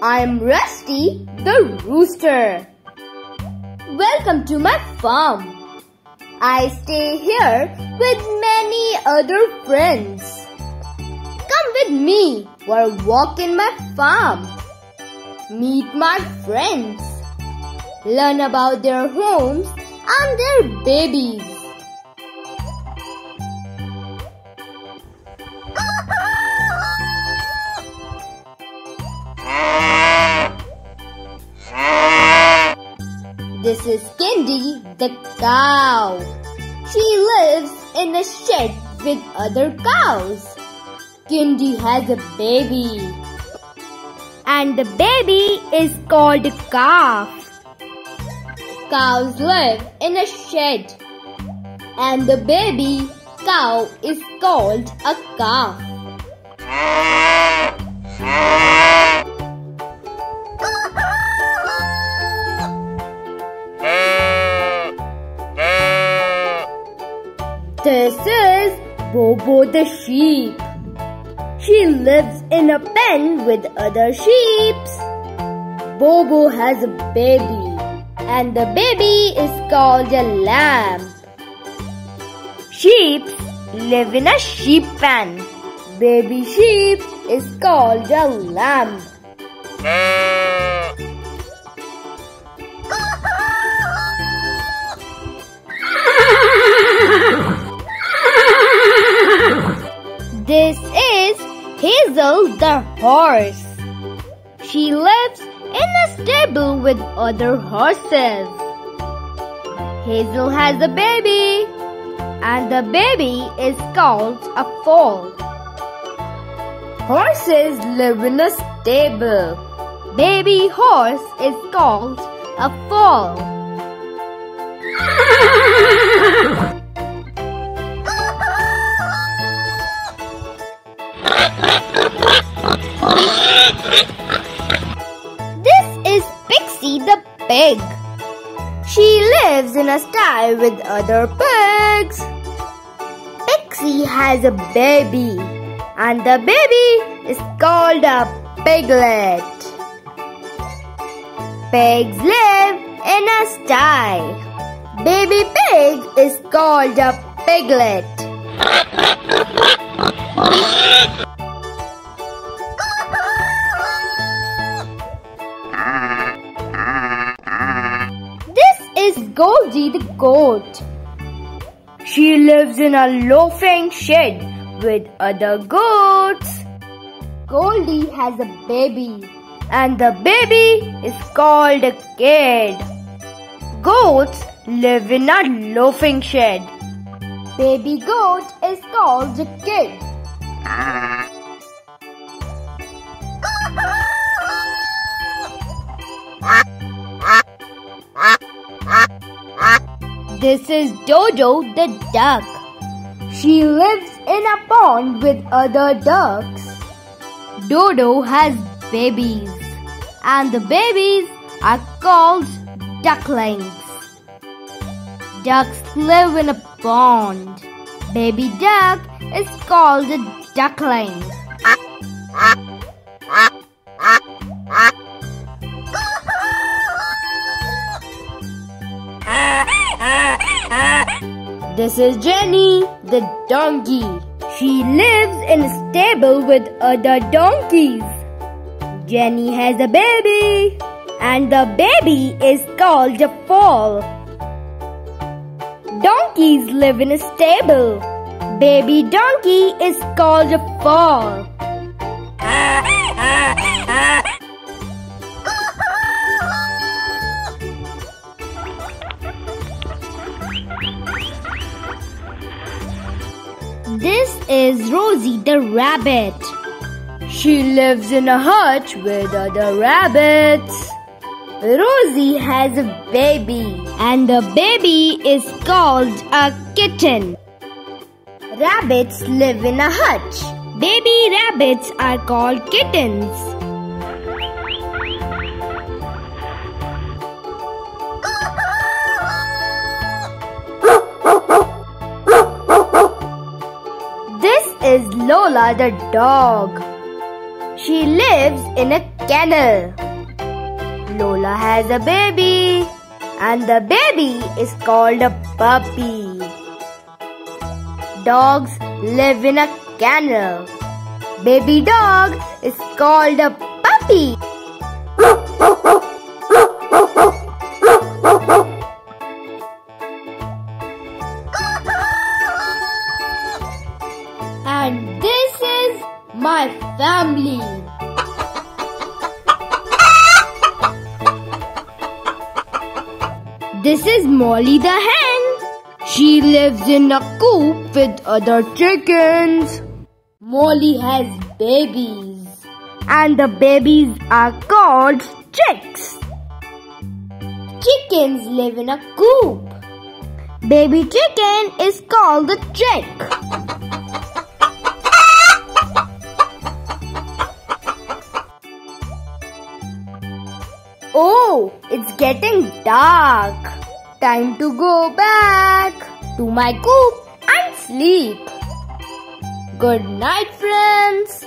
I'm Rusty the rooster. Welcome to my farm. I stay here with many other friends. Come with me for a walk in my farm. Meet my friends. Learn about their homes and their babies. This is Candy the cow. She lives in a shed with other cows. Candy has a baby. And the baby is called a calf. Cows live in a shed. And the baby cow is called a calf. This is Bobo the sheep. She lives in a pen with other sheep. Bobo has a baby, and the baby is called a lamb. Sheep live in a sheep pen. Baby sheep is called a lamb. This is Hazel the horse. She lives in a stable with other horses. Hazel has a baby, and the baby is called a foal. Horses live in a stable. Baby horse is called a foal. This is Pixie the pig. She lives in a sty with other pigs. Pixie has a baby, and the baby is called a piglet. Pigs live in a sty. Baby pig is called a piglet. Goldie the goat. She lives in a loafing shed with other goats. Goldie has a baby, and the baby is called a kid. Goats live in a loafing shed. Baby goat is called a kid. This is Dodo the duck. She lives in a pond with other ducks. Dodo has babies, and the babies are called ducklings. Ducks live in a pond. Baby duck is called a duckling. This is Jenny the donkey. She lives in a stable with other donkeys. Jenny has a baby, and the baby is called a foal. Donkeys live in a stable. Baby donkey is called a foal. This is Rosie the rabbit. She lives in a hutch with other rabbits. Rosie has a baby, and the baby is called a kitten. Rabbits live in a hutch. Baby rabbits are called kittens. This is Lola the dog. She lives in a kennel. Lola has a baby, and the baby is called a puppy. Dogs live in a kennel. Baby dog is called a puppy. And this is my family. This is Molly the hen. She lives in a coop with other chickens. Molly has babies, and the babies are called chicks. Chickens live in a coop. Baby chicken is called the chick. Oh, it's getting dark. Time to go back to my coop and sleep. Good night, friends.